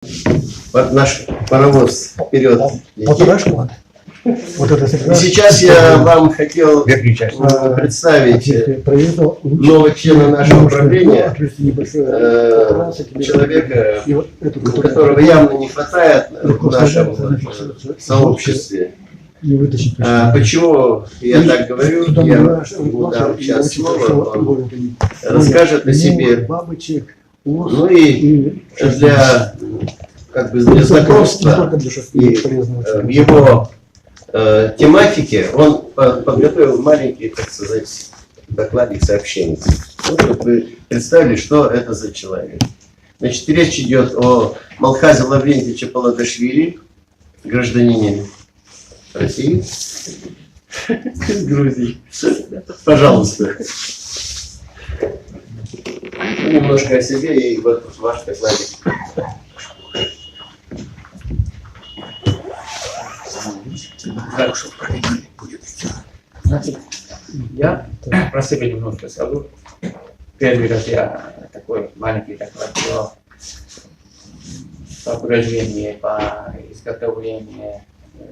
Вот наш паровоз вперед летит. Вот это И сейчас я вам хотел представить нового члена нашего управления, человека, которого явно не хватает в нашем сообществе. Почему я так говорю? Я ему дам сейчас слово, он расскажет о себе. Ну и для, для знакомства и в его тематике он подготовил маленький, так сказать, докладик сообщений. Вот, чтобы вы представили, что это за человек. Значит, речь идет о Малхазе Лаврентьевиче Паладашвили, гражданине России, Грузии. Пожалуйста. Немножко о себе и вот ваш докладик. Значит, я про себя немножко скажу. Первый раз я такой маленький доклад делал по брожению, по изготовлению,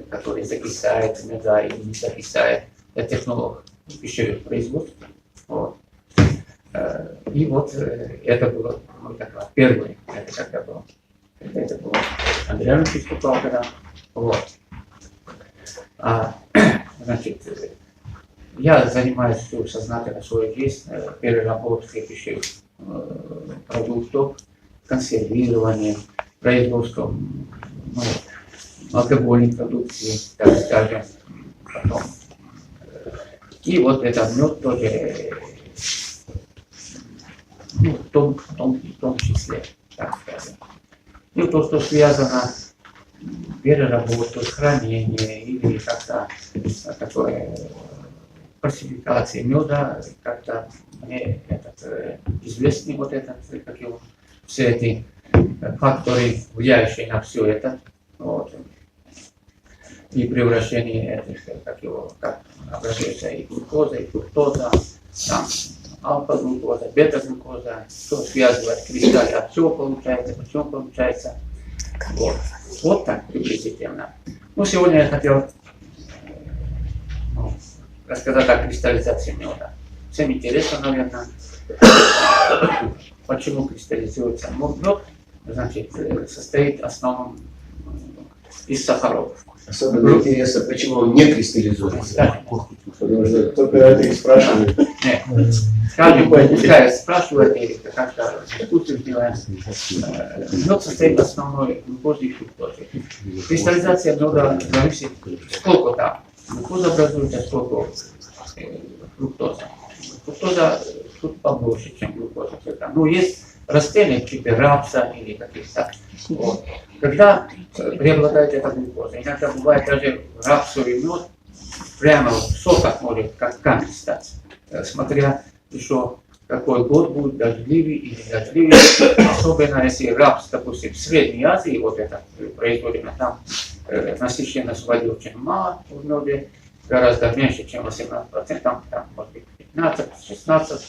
который закисает меда или не закисает. Я технолог пищевых производств. Вот. И вот это было мой доклад. Первый, это когда был. Это было. Андрей Иванович выступал тогда. Вот. Значит, я занимаюсь всю сознательно свою жизнь переработкой пищевых продуктов, консервированием, производством алкогольной продукции, так скажем, потом. И вот этот мед тоже, в том числе, так скажем. И то, что связано с переработкой, хранением или как-то такое фальсификации меда, как-то мне известны вот этот, как его, все эти факторы, влияющие на все это, вот, и превращение этих, как образуется и глюкоза, и фруктоза, там, алфа-глюкоза, бета-глюкоза, что связывает кристаллы, от чего получается, почему получается. Вот так приблизительно. Ну, сегодня я хотел рассказать о кристаллизации меда. Всем интересно, наверное, почему кристаллизуется мед. Значит, состоит в основном из сахаров. Особенно интересно, почему он не кристаллизуется. Потому что только это и спрашивают. Нет. Скажем, пускай спрашивают, или как-то дискуссию делаем. Мед состоит в основной глюкозе и фруктозе. Кристаллизация меда зависит, сколько там глюкоза образуется, сколько фруктоза. Фруктоза тут побольше, чем глюкоза. Ну, есть растения типа рапса или каких-то. Вот. Когда преобладает эта глюкоза, иногда бывает даже рапсовый мед прямо в соках может как камень стать, смотря еще какой год будет, дождливый или дождливый. Особенно если рапс, допустим, в Средней Азии, вот это производимо, там насыщенность воды очень мало в меде, гораздо меньше, чем 18%, там может быть 15-16%,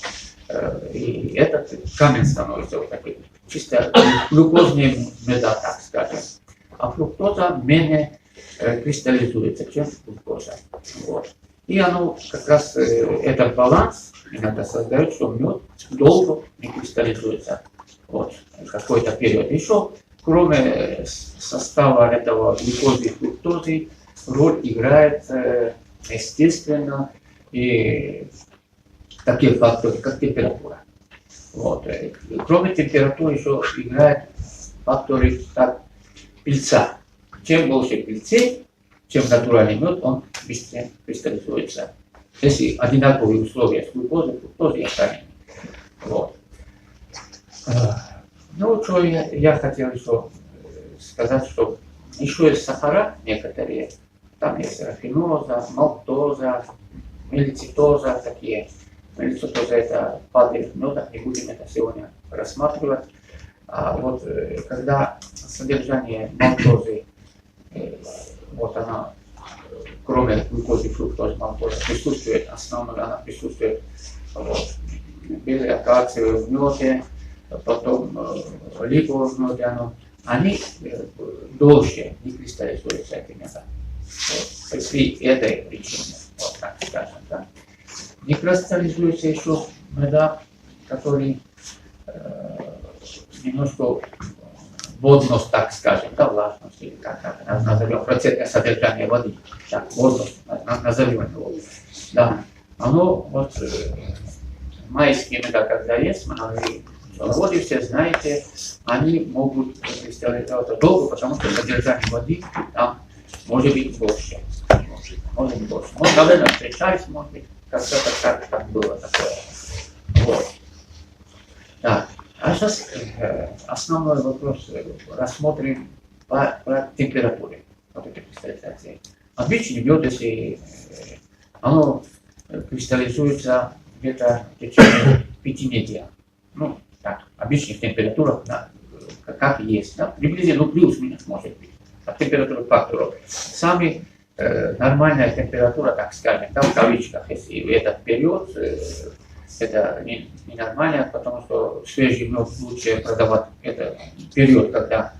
и этот камень становится вот таким, чисто глюкозные меда, так скажем. А фруктоза менее кристаллизуется, чем глюкоза. Вот. И оно как раз, этот баланс иногда создает, что мед долго не кристаллизуется. Вот, какой-то период. Еще, кроме состава этого глюкозы и фруктозы, роль играет, естественно, и такие факторы, как температура. Вот. Кроме температуры еще играют факторы как пыльца. Чем больше пыльцы, чем натуральный мед, он быстрее кристаллизуется. Если одинаковые условия с глюкозой, фруктозой и остальными. Вот. Ну, что я хотел еще сказать, что еще есть сахара некоторые. Там есть рафиноза, малтоза, мелицитоза, такие. Мелицитоза это падает в медах, не будем это сегодня рассматривать. А вот когда содержание малтозы, вот она, кроме глюкозы, фруктозы, малтозы, присутствует, основная она присутствует вот, белой акации в меде, потом липовом меде, оно они дольше не кристаллизуются, эти меда. Вот, при этой причине, вот так скажем, да. Не кристаллизуются еще меда, которые немножко водность, так скажем, да, влажность, или как назовем, процентное содержание воды, так, водность, назовем его, да, оно вот, майские меда, когда есть, воды, все знаете, они могут кристаллизоваться долго, потому что содержание воды там может быть больше, может быть больше. Мы, наверное, встречались, может быть, когда-то так было такое, вот. Так. А сейчас основной вопрос рассмотрим по температуре вот этой кристаллизации. Обычно идет, если оно кристаллизуется где-то в течение 5 недель. Ну, так, обычных температурах, да, как есть. Да, приблизительно, ну, плюс-минус может быть. От температуры факторов. Самая нормальная температура, так скажем, да, в кавычках, если в этот период, это ненормально, потому что свежий мед лучше продавать это период, когда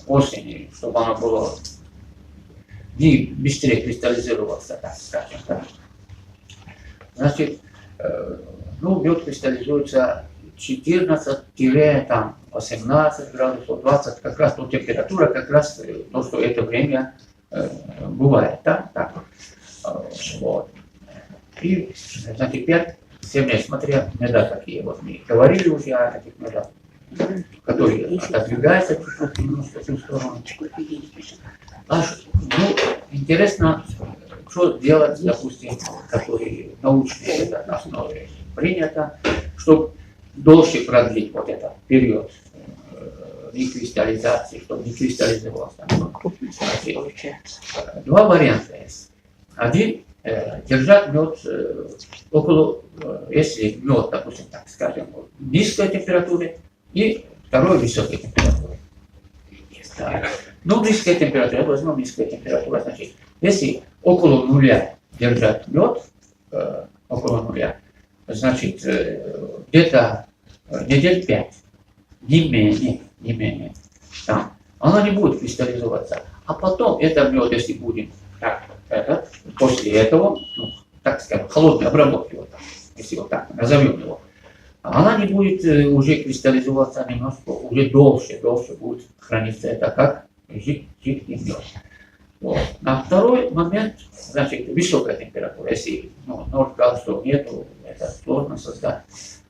осень, чтобы оно было не быстрее кристаллизироваться, так скажем. Да. Значит, ну, мед кристаллизуется 14-18 градусов, 20, как раз то температура, как раз то, что это время бывает, да, так. Вот. И, значит, 5-7 лет, смотря меда какие, вот мы говорили уже о таких медах, которые отодвигаются чуть-чуть немножко в ту сторону. Ну, интересно, что делать, допустим, которые научные это на основе принято, чтобы дольше продлить вот этот период некристаллизации, чтобы не кристаллизовался. Два варианта есть. Один держать мед около, если мед, допустим, так скажем, низкой температуры, и второй высокой температуры. Да. Ну, низкая температура, возьмем низкая температура, значит, если около нуля держать мед, около нуля, значит, где-то недель 5, не менее, там, она не будет кристаллизоваться. А потом это мед, если будем так, после этого, ну, так скажем, холодной обработки, вот так, если вот так назовем его, она не будет уже кристаллизоваться немножко, уже дольше будет храниться это как жидкий мед. Вот. На второй момент, значит, высокая температура, если 0 градусов нету, это сложно создать.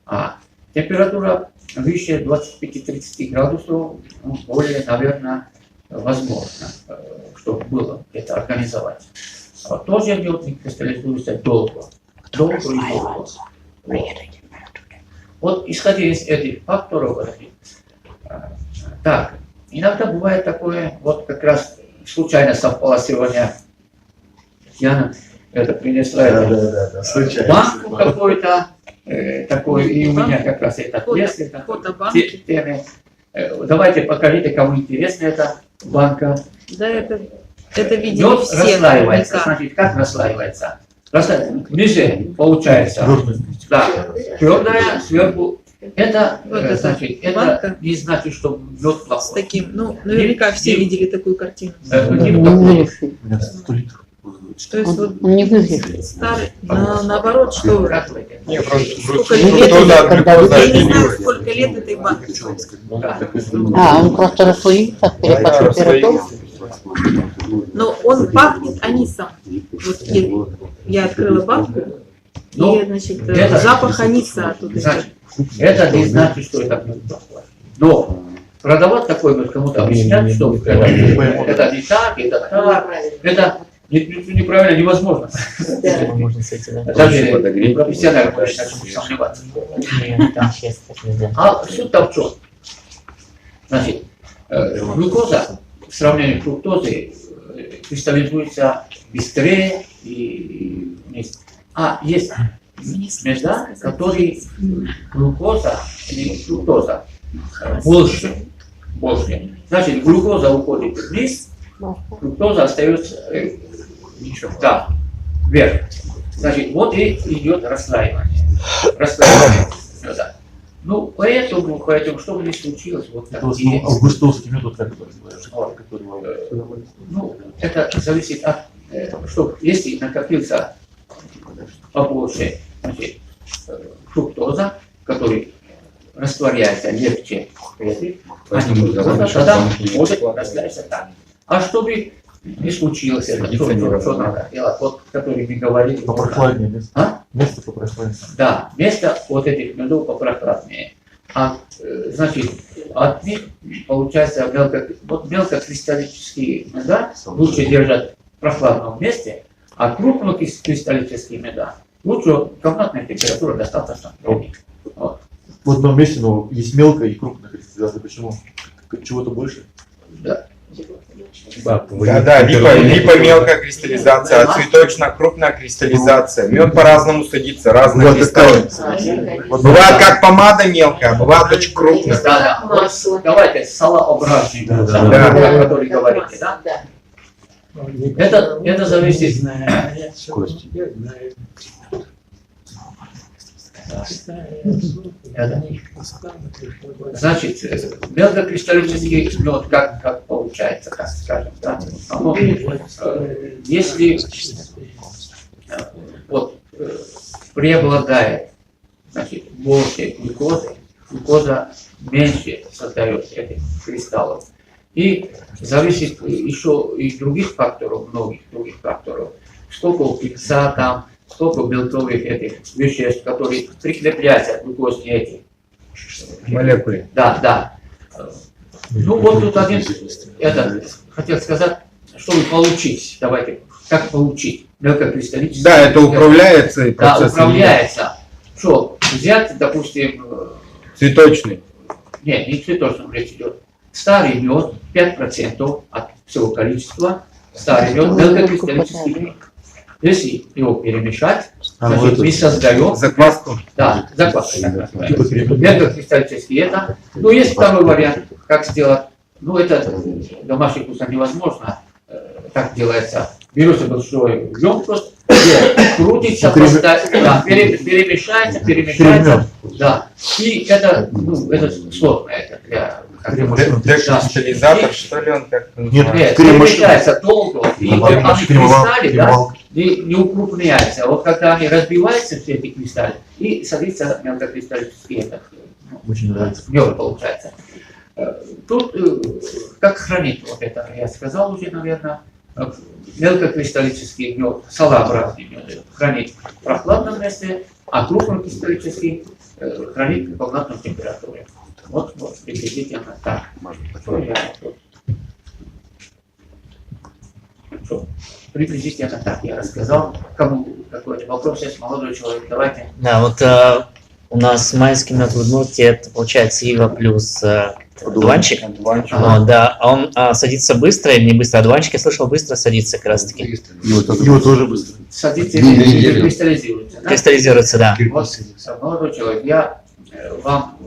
А температура выше 25-30 градусов, ну, более, наверное, возможно, чтобы было это организовать. А тоже мед кристаллизуется долго. Вот исходя из этих факторов, так, иногда бывает такое, вот как раз случайно совпало сегодня, Яна это принесла банку какую-то, такой, и у меня как раз это есть, темы. Давайте покажите, кому интересна эта банка. Да, это видели мед все. расслаивается, значит, как расслаивается? Ниже получается, да, твердая, сверху. Это, вот значит, банка. это не значит, что мед плохой. С таким, ну, наверняка все видели такую картину. То есть вот Он не выглядит. старый, наоборот, что Не, просто сколько лет, я не знаю, сколько лет этой банке. А, он просто расслоится, перепад температуры. Но он пахнет анисом. Вот я открыла банку, и, значит, запах аниса оттуда. Значит, это не значит, что это мед плохой. Но продавать такой мед кому-то объяснять, что это не так, это так, это неправильно, невозможно. Даже профессионально начнут сомневаться. А суть-то в чем? Значит, глюкоза в сравнении с фруктозой кристаллизуется быстрее и вниз. А есть меда, которые глюкоза или фруктоза больше. Значит, глюкоза уходит вниз, фруктоза остается да, вверх. Значит, вот и идет расслаивание. Ну, поэтому, что бы ни случилось, вот Это так. в основном августовский метод, как Ну, это зависит от, что если накопился побольше, значит, фруктоза, который растворяется легче, тогда может растворяться так. А чтобы не случилось это, что надо делать, вот, который мы говорили. Попрохладнее место. А? Место попрохладнее. Да, место вот этих медов попрохладнее. Значит, от них получается мелкокристаллические меда лучше держать в прохладном месте, а крупнокристаллические меда лучше комнатная температура достаточно. Вот. В одном месте, но есть мелкая и крупная кристаллизация. Почему? Чего-то больше? Да. Да, липо мелкая кристаллизация, а цветочно крупная кристаллизация. Мед по-разному садится, разная кристаллизация. Бывает как помада мелкая, а бывает очень крупная. Да. Вот, давайте салообразный, который говорите, да? Это зависит. Значит, мелкокристаллический мед, как получается, так скажем, да? Если вот преобладает, значит, больше глюкозы, глюкоза меньше создает этих кристаллов. И зависит еще и других факторов, многих других факторов. Сколько у певца там, сколько белковых этих веществ, которые прикрепляются к глюкозе этих. Молекулы. Да. Ну вот тут один, хотел сказать, чтобы получить, давайте, как получить мелкокристаллический. Да, это управляется. Да, управляется. Что, взять, допустим, цветочный. Нет, не цветочный речь идет. Старый мед, 5% от всего количества, старый мед, мелкокристаллический мед. Если его перемешать, значит, мы создаем закваску. Да, закваску. Мелкокристаллический это. Ну, есть второй вариант, как сделать. Ну, это в домашних вкусах невозможно. Так делается. Берется большой емкость, крутится, перемешается. Да. И это, это сложно. Это для декристаллизатор, что ли он как? Нет, перемешается долго, и вот они кристаллы, да, не укрупняются. Вот когда они разбиваются, все эти кристаллы, и садится мелкокристаллический этот, Очень нравится. мед получается. Тут как хранить вот это, я сказал уже, наверное, мелкокристаллический мед, салообразный мед, хранить в прохладном месте, а крупнокристаллический хранить в комнатной температуре. Вот приблизительно так. Приблизительно так я рассказал. Кому какой-то вопрос есть, молодой человек, давайте. Да, вот у нас майский мед в Удмуртии, это получается ива плюс одуванчик. Да, он садится быстро или не быстро? Одуванчик, я слышал, быстро садится как раз таки. Его тоже быстро. Садится и кристаллизируется. Да? Кристаллизируется, да. Вот, молодой человек, я вам,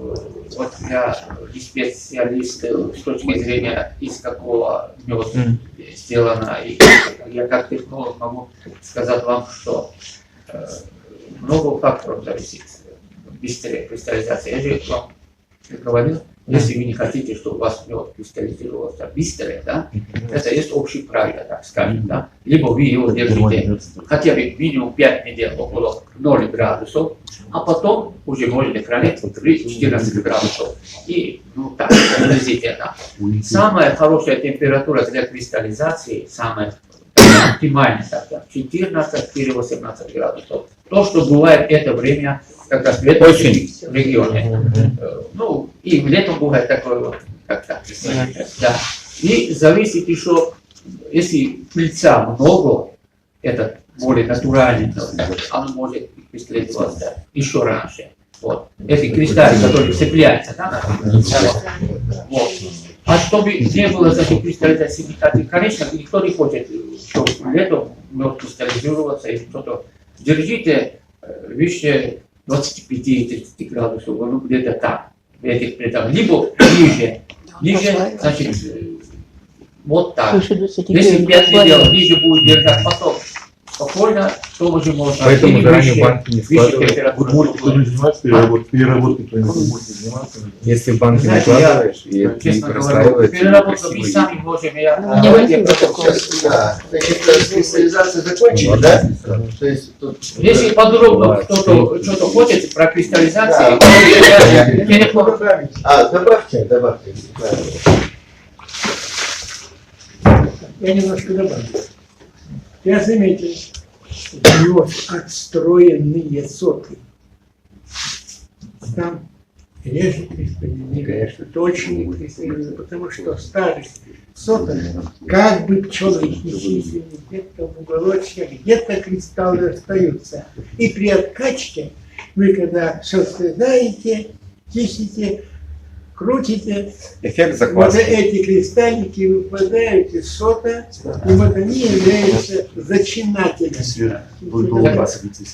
вот я не специалист с точки зрения, из какого меда сделано, и я как технолог могу сказать вам, что много факторов зависит. Быстрее кристаллизация. Я же вам говорил, если вы не хотите, чтобы у вас мед кристаллизировался быстрее, да, это есть общие правила, так скажем, да. Либо вы его держите хотя бы минимум 5 недель около 0 градусов, а потом уже можете хранить при 14 градусов. И, ну так, приблизительно. Самая хорошая температура для кристаллизации, самая оптимальная, 14-18 градусов. То, что бывает это время, как раз в этом регионе. Ну, и летом бывает такое вот, как-то. Да. И зависит еще, если пыльца много, это более натуральный, оно может кристаллизоваться еще раньше. Вот. Эти кристаллы, которые цепляются, да? Вот. А чтобы не было таких кристаллизаций, конечно, никто не хочет, чтобы летом мед кристаллизироваться и что-то. Держите выше 25-30 градусов, ну где-то так, в этих пределах. Либо ниже, значит, вот так. Если 5 недель ниже будет держать, потом спокойно тоже можно. Поэтому Или заранее выше- банки не выше складывают. температуры. Вот может кто-нибудь заниматься переработкой, кто-нибудь может заниматься. Если в банке Знаете, накладываешь, и это Честно не говоря, расстраивается, переработку мы красиво сами можем. Не Давайте возьму такого. Сейчас, да. Значит, кристаллизацию закончили, да? То есть тут... Если подробно кто-то что-то хочет про кристаллизацию, Да. телефон. Добавьте. Я немножко добавлю. Я заметил, его отстроенные соты. Там реже кристаллизируют, точнее кристаллизируют, потому что старые соты, как бы пчелы их не чистили, где-то в уголочке, где-то кристаллы остаются. И при откачке вы, когда все срезаете, чистите, крутите, эффект вот закваски. эти кристаллики выпадают из сота, и вот они являются зачинателями.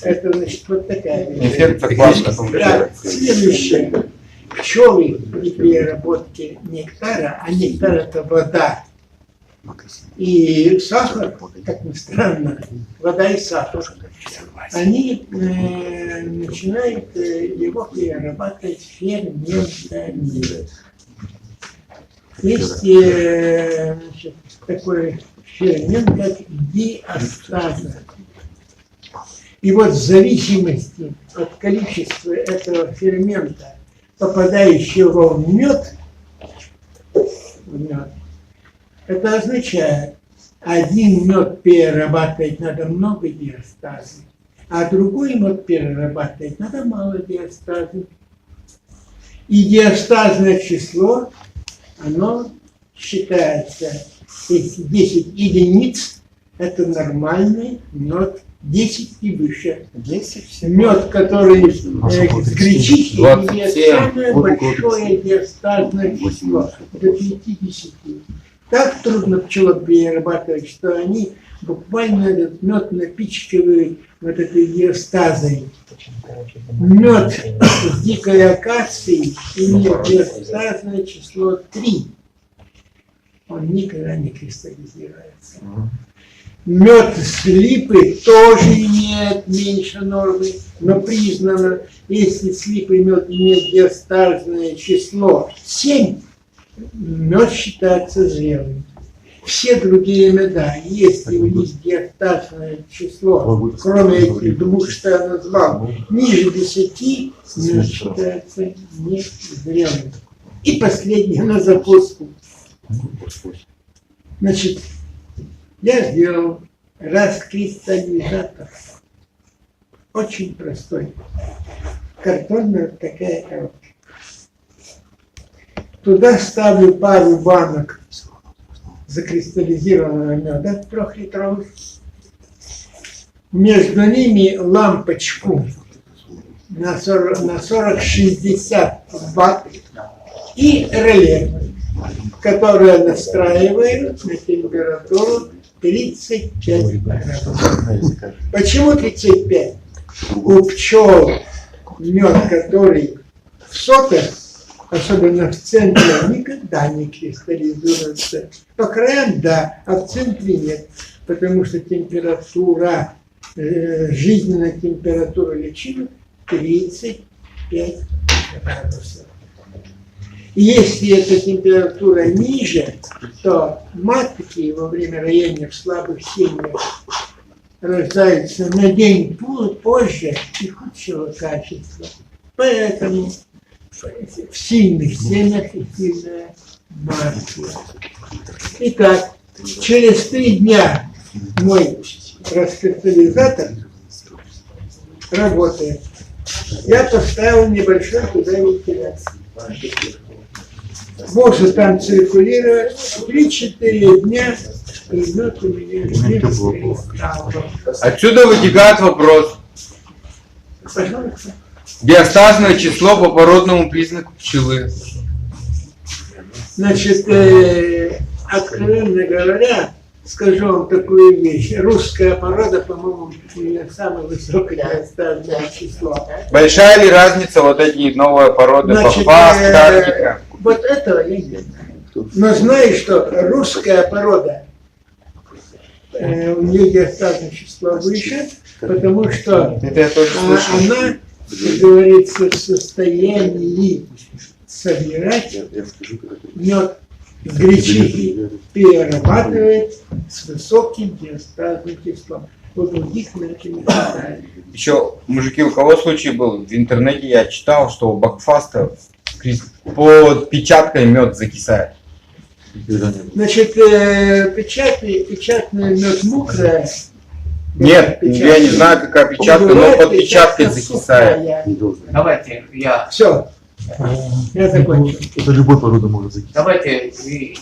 Это значит вот такая вещь. Эффект закваски. Да, следующее. Пчелы при переработке нектара, а нектар это вода и сахар, как ни странно, вода и сахар, они начинают его перерабатывать ферментами. Есть значит, такой фермент, как диастаза. И вот в зависимости от количества этого фермента, попадающего в мед, это означает, один мед перерабатывать надо много диастазы, а другой мед перерабатывать надо мало диастазы. И диастазное число, оно считается, если 10 единиц, это нормальный мед, 10 и выше. 10 мед, который с гречихи, имеет самое большое диастазное число, до 50. Так трудно пчелам перерабатывать, что они буквально этот мед напичкивают вот этой диастазой. Мед с дикой акацией имеет диастазное число 3. Он никогда не кристаллизируется. Мед с липы тоже имеет меньше нормы, но признано, если с липы мед имеет диастазное число 7, мед считается зрелым. Все другие меда, если у них диастазное число, кроме этих двух, что я назвал, ниже 10, мед считается незрелым. И последнее на закуску. Значит, я сделал раскристаллизатор. Очень простой. Картонная такая коробка. Туда ставлю пару банок закристаллизированного меда 3-литровых. Между ними лампочку на 40-60 ватт и реле, которое настраиваю на температуру 35 градусов. Почему 35? У пчел мед, который в сотах, особенно в центре, никогда не кристаллизуется. По краям да, а в центре нет, потому что температура, жизненная температура личинок 35 градусов. И если эта температура ниже, то матки во время роения в слабых семьях рождаются на день позже и худшего качества. Поэтому в сильных семьях и сильная матка. Итак, через 3 дня мой раскристаллизатор работает. Я поставил небольшой туда вентилятор. Воздух там циркулирует 3-4 дня, и мед у меня без кристаллов. Отсюда вытекает вопрос. Пожалуйста. Диастазное число по породному признаку пчелы. Значит, откровенно говоря, скажу вам такую вещь. Русская порода, по-моему, самое высокое диастазное число. Большая ли разница вот эти новые породы Папас, Тактика? Вот этого я не знаю. Но знаю, что русская порода у нее диастазное число выше, потому что Это я тоже слышал. она, как говорится, в состоянии собирать мед с гречихи, перерабатывает с высоким диастазным числом. У других иначе не хватает. Еще, мужики, у кого случай был? В интернете я читал, что у Бакфаста под печаткой мед закисает. Значит, печатный мед мокрая. Нет, я не знаю, какая печатка, но под печаткой закисает. Давайте я... Все, я закончил. Это любой породы может закисать. Давайте вы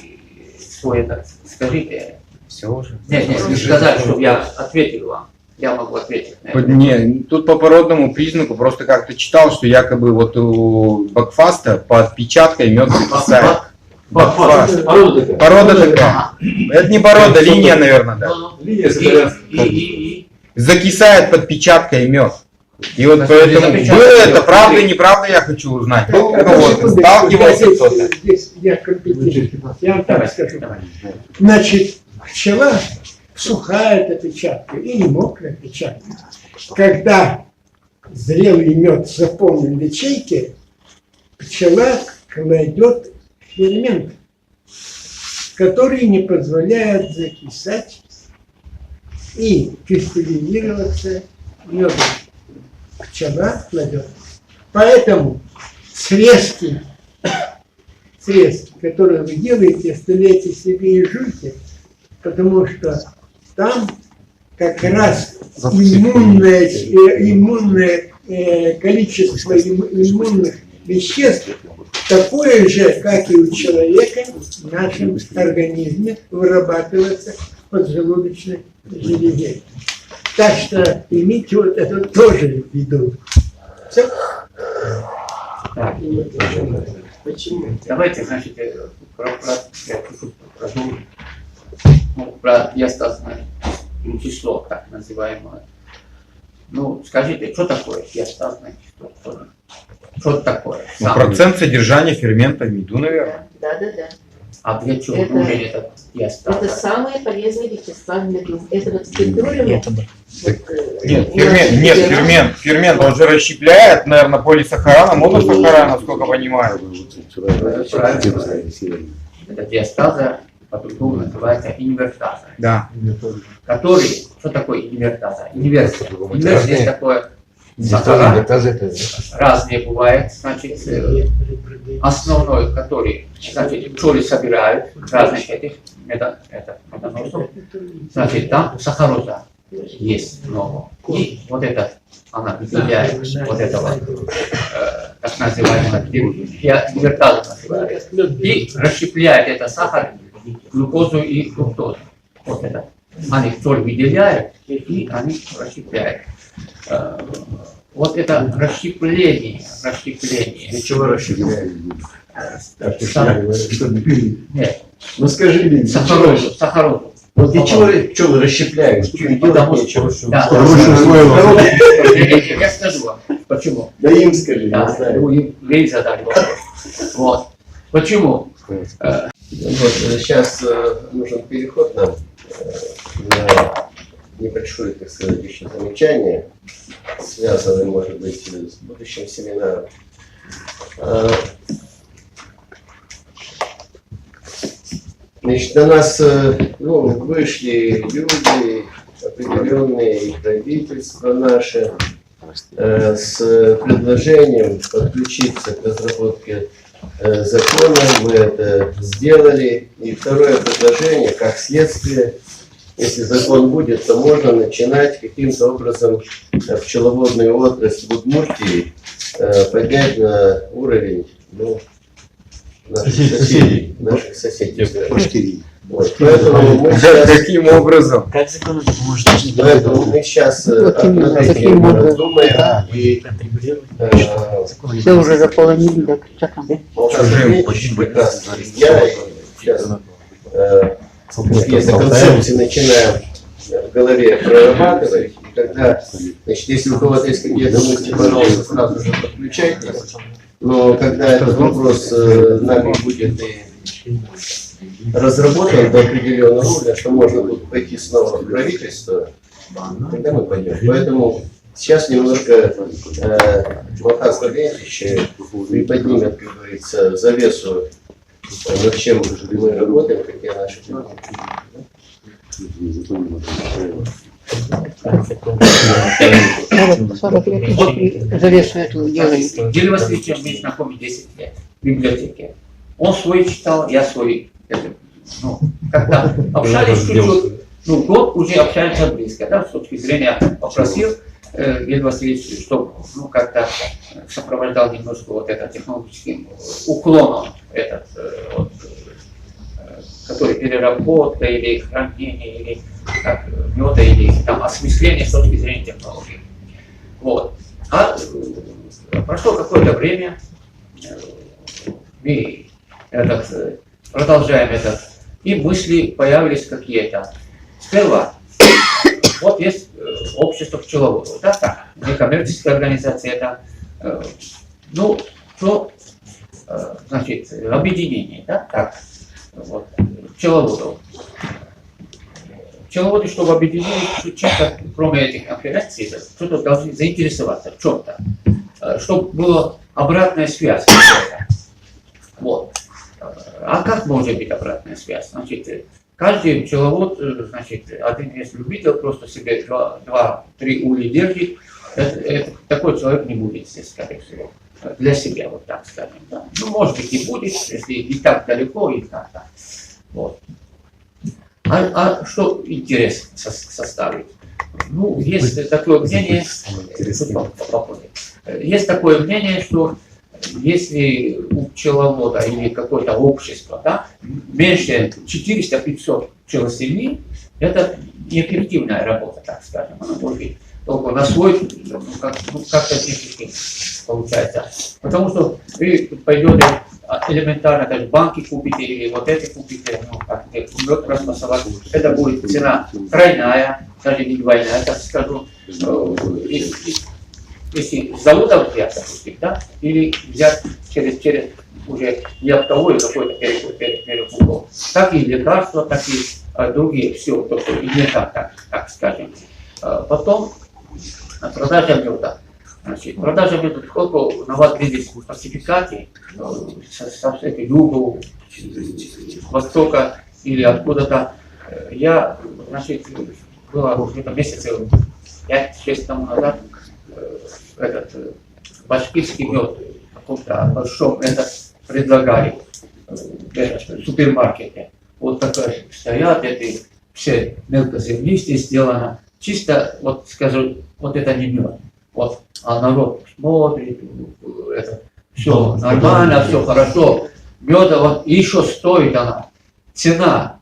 свой этот скажите. Все уже. Нет, не сказали, чтобы я ответил вам. Я могу ответить на это. Не, тут по породному признаку просто как-то читал, что якобы вот у Бакфаста под печаткой мед закисает. Бакфаст. Порода такая. Это не порода, линия, наверное, да. И Закисает под печаткой мед. И вот поэтому было это правда и неправда, я хочу узнать. Ну вот, сталкивался кто-то. Здесь я компетентен. Я вам так скажу. Значит, пчела сухая эта печатка или мокрая печатка. Когда зрелый мед заполнен в ячейке, пчела кладет фермент, который не позволяет закисать и кристаллизироваться меду. Пчела кладет. Поэтому срезки, которые вы делаете, оставляйте себе и жуйте, потому что там как раз иммунное количество иммунных веществ такое же, как и у человека, в нашем организме вырабатывается в поджелудочной железе. Так что имейте вот это тоже в виду. Все? Так. Почему? Давайте, значит, про диастазное число, так называемое. Ну, скажите, что такое диастазное число? Что это такое? Ну, процент содержания фермента в меду, наверное. Да. А для чего Это- нужен этот диастаз? Это самые полезные вещества в меду. Это вот спектрулем. Нет, фермент, он же расщепляет, наверное, полисахарана, моносахарана, насколько я понимаю. Это диастаза, по-другому называется инвертаза. Да. Который, что такое инвертаза? Инверсия. Инверсия есть такое сахара, разные бывает, значит, основной, который, значит, пчелы собирают разных этих медоносов, значит, там сахароза есть много. И вот этот, она выделяет вот этого, так называемого, инвертаза называют, и расщепляет этот сахар, глюкозу и фруктозу. Вот это. Они соль выделяют, и они расщепляют. Вот это расщепление. Для чего расщепляют? Нет, Ну скажи мне, сахарозу. вот для чего пчелы расщепляют? Потому что, да, я скажу вам, почему. Да им скажи, я Да, знаю. вы задали вопрос. Вот. Почему? Вот, сейчас нужен переход нам на небольшое, так сказать, еще замечание, связанное, может быть, с будущим семинаром. Значит, на нас вышли люди, определенные и правительство наше, с предложением подключиться к разработке закона. Мы это сделали. И второе предложение, как следствие, если закон будет, то можно начинать каким-то образом пчеловодную отрасль в Удмуртии поднять на уровень наших соседей. Вот. Поэтому мы сейчас, Каким образом? Как закон это поможет? поэтому мы сейчас над этим думаем и Все уже заполонили, да, кричаком. прекрасно. Я сейчас какие-то концепции начинаем в голове прорабатывать. И когда, значит, если у кого-то есть какие-то мысли, пожалуйста, сразу же подключайтесь. Но когда этот вопрос нами будет и разработан до определенного уровня, что можно будет пойти снова в правительство, тогда мы пойдем. Поэтому сейчас немножко Махас Владимирович приподнимет, как говорится, завесу, над чем мы работаем, какие наши планы. Завесу эту делаем. Гель Васильевичем мы знакомы 10 лет в библиотеке. Он свой читал, я свой. Ну, как-то общались чуть-чуть, ну, год уже общаемся близко, да, с точки зрения попросил Гель Васильевич, чтобы, ну, как-то сопровождал немножко вот это технологическим уклоном, этот, вот, который переработка или хранение, или как, меда, или там осмысление с точки зрения технологии. Вот. А прошло какое-то время, мы продолжаем это, и мысли появились какие-то. Сперва, вот есть общество пчеловодов, да, так, некоммерческая организация, это, ну, что, значит, объединение, да, так, вот, пчеловодов. Пчеловоды, чтобы объединить, чем-то, кроме этих конференций, что-то должны заинтересоваться в чем-то, чтобы была обратная связь. Вот. А как может быть обратная связь? Значит, каждый пчеловод, значит, один есть любитель, просто себе 2-3 улья держит, такой человек не будет здесь, скорее всего, для себя, вот так скажем. Да. Ну, может быть, и будет, если не так далеко, и так. Вот. А что интерес составить? Ну, есть такое мнение, есть такое мнение, что если у пчеловода или какое-то общество, да, меньше 400-500 пчелосемей, это неэффективная работа, так скажем. Она может быть только на свой, как-то неэффективно получается. Потому что вы пойдете элементарно, даже банки купите или вот эти купите, ну, как мед распасовать, это будет цена тройная, даже не двойная, так скажу. Если с завода взять, допустим, да, или взять через уже не оптовой какой-то перекупок, так и лекарства, так и другие, все, то, что инвентарь, так скажем. Потом продажа меда. Значит, продажа меда, сколько на вас видит фальсификаций со всяких югов, востока или откуда-то. Я, значит, было где-то месяцев 5-6 тому назад, этот башкирский мед в каком-то большом предлагали в супермаркете. Вот такое стоят, эти все мелкоземлистые сделано. Чисто, вот скажу, вот это не мед. Вот, а народ смотрит, это все нормально, все хорошо. Меда вот еще стоит она. Цена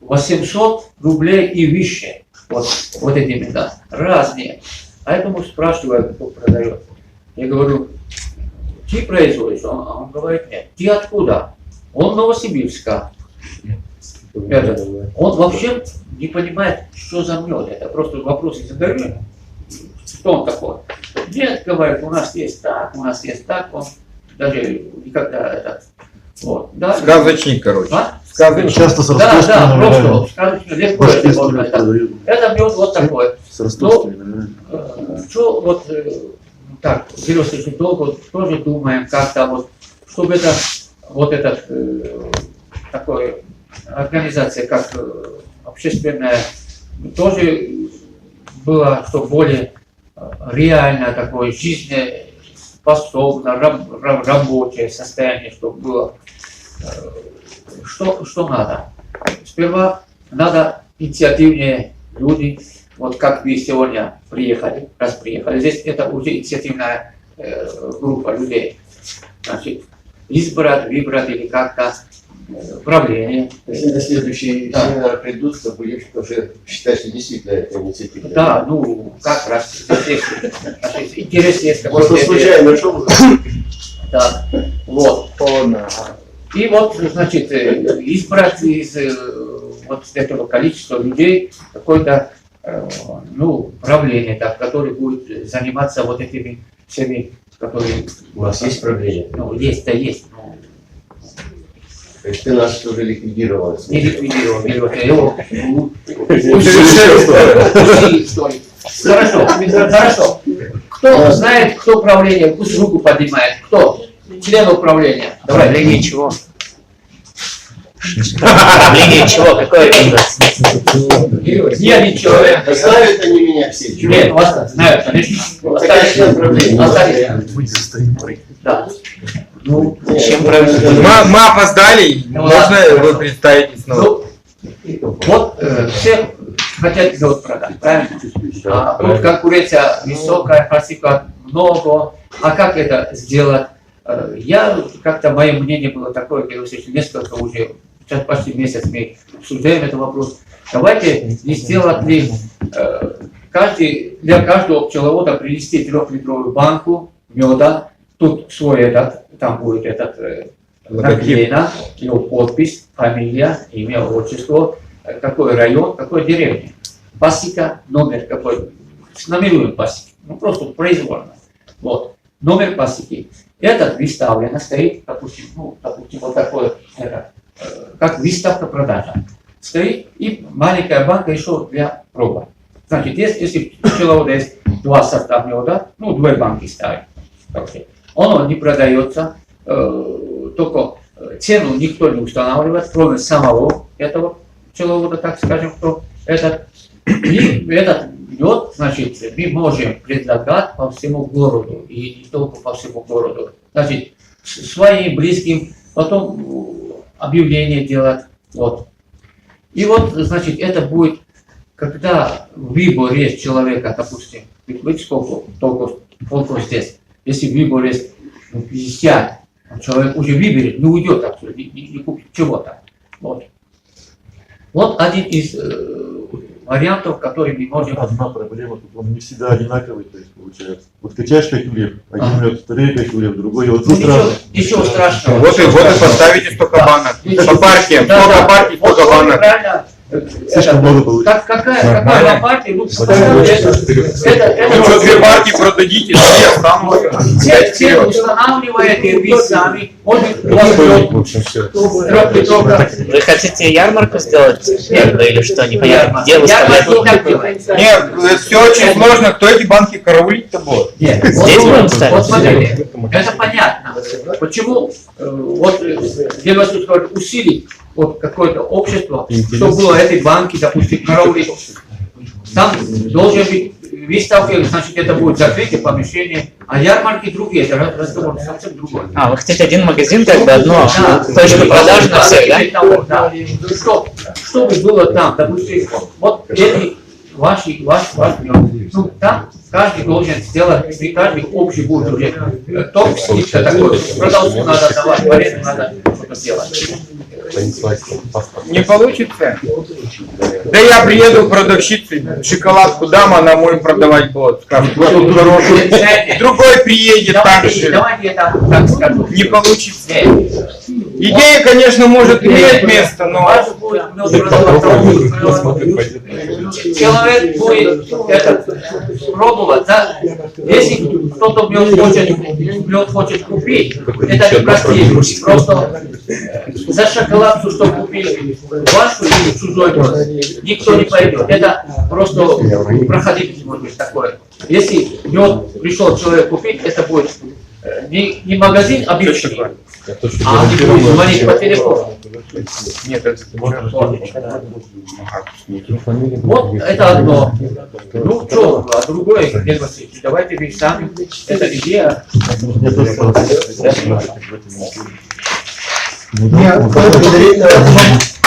800 рублей и выше. Вот эти меда. Разные. А этому спрашиваю, кто продает. Я говорю, ты производишь? Он говорит, нет. Ты откуда? Он Новосибирска. Он вообще не понимает, что за мед. Это просто вопросы задаю. Что он такой? Нет, говорит, у нас есть так, у нас есть так. Он даже никогда этот... Вот, да, Сказочник, короче. А? Сказочник. Часто с Да, ростовскими просто сказочник, легко это можно. Это мед вот такой. С ростовскими. Что вот так, Сережа, долго тоже думаем как-то вот, чтобы это вот этот такой организация, как общественная, тоже была, что более реально такое жизнеспособное, рабочее состояние, чтобы было. Что надо? Сперва надо инициативнее люди, вот как вы сегодня приехали, раз приехали, здесь это уже инициативная группа людей. Значит, выбрать или как-то правление. Если на следующий семинар придут, то будешь уже считать, что действительно это инициатива. Да, ну как раз здесь интерес есть какой-то. Просто случайно шел. Да, вот. И вот, значит, избрать из вот этого количества людей какое-то, ну, правление, так, которое будет заниматься вот этими всеми, которые... У вас есть правление? Ну, есть-то есть. Ну, То есть ты нас уже ликвидировал. Не ликвидировал, я его Хорошо. Кто знает, кто управление? Пусть руку поднимает. Кто? Член управления. Давай. Управление чего? Управление чего? Какое организация? Я не человек. Знают они меня все. Нет, вас знают, конечно. Остались. Да. Ну, Чем правильно? Мы опоздали, можно вы представите снова? Ну, вот все хотят завод продать, правильно? Вот конкуренция высокая, просыпка много. А как это сделать? Я как-то, мое мнение было такое, когда несколько уже, сейчас почти месяц мы обсуждаем этот вопрос. Давайте не сделать ли для каждого пчеловода принести 3-литровую банку меда, тут свой этот, там будет этот наклеено, его подпись, фамилия, имя, отчество, какой район, какой деревня. Пасека, номер какой, номеруем пасеки, ну просто произвольно. Вот, номер пасеки. Это выставлено, стоит, допустим, вот такое, как выставка продажа. Стоит и маленькая банка еще для пробы. Значит, если у пчеловода есть 2 сорта меда, ну 2 банки ставим. Он не продается, только цену никто не устанавливает, кроме самого этого пчеловода, так скажем, кто этот. И этот мед, значит, мы можем предлагать по всему городу, и не только по всему городу. Значит, своим близким, потом объявление делать. Вот. И вот, значит, это будет, когда выбор есть человека, допустим, ведь сколько здесь. Если выбор есть 50, человек уже выберет, не уйдет отсюда, не купит чего-то. Вот. Вот один из вариантов, который мы можем... Одна проблема, тут он не всегда одинаковый, то есть получается. Вот качаешь 5 лев, один лев, вторые 5 лев, другой, вот тут разный. Ничего страшного. Вот и поставите 100 банок. По партиям, сколько партий, столько банок. Слишком много получается. Какая партия? Ну, Что 2 партии продадите, 2 останутся. Те устанавливаете вы сами. Вы хотите ярмарку сделать или что? Непонятно. Где выставлять? Нет, все очень сложно. Кто эти банки караулить-то будет? Нет. Здесь будем ставить? Вот смотрите, это понятно. Почему вот усилить вот какое-то общество, чтобы было этой банки, допустим, караулить. Там должен быть выставка, значит, это будет закрытие помещение, а ярмарки другие, это разговор совсем другой. А, вы хотите один магазин, как бы одно точку продажи на всех, да? Да. Чтобы было там, допустим, вот эти ваш мед. Ну, там каждый должен сделать, каждый общий будет уже топ скидка такой. Продавцу надо давать, в аренду надо что-то сделать. Не получится? Да я приеду к продавщице, шоколадку дам, она может продавать будет. Скажет, другой приедет так же. Давайте я так скажу. Не получится. Идея, конечно, может иметь место, но... Человек будет пробовать, да? Если кто-то мед хочет купить, это не простые, просто за шоколадку, что купили вашу или чужой мед, никто не пойдет. Это просто проходить может быть такое. Если мед пришел человек купить, это будет не магазин обычный, а они будут звонить по телефону. Нет, это... Вот это одно. Ну что, а другое, Евгений Васильевич, давайте вы сами, это идея.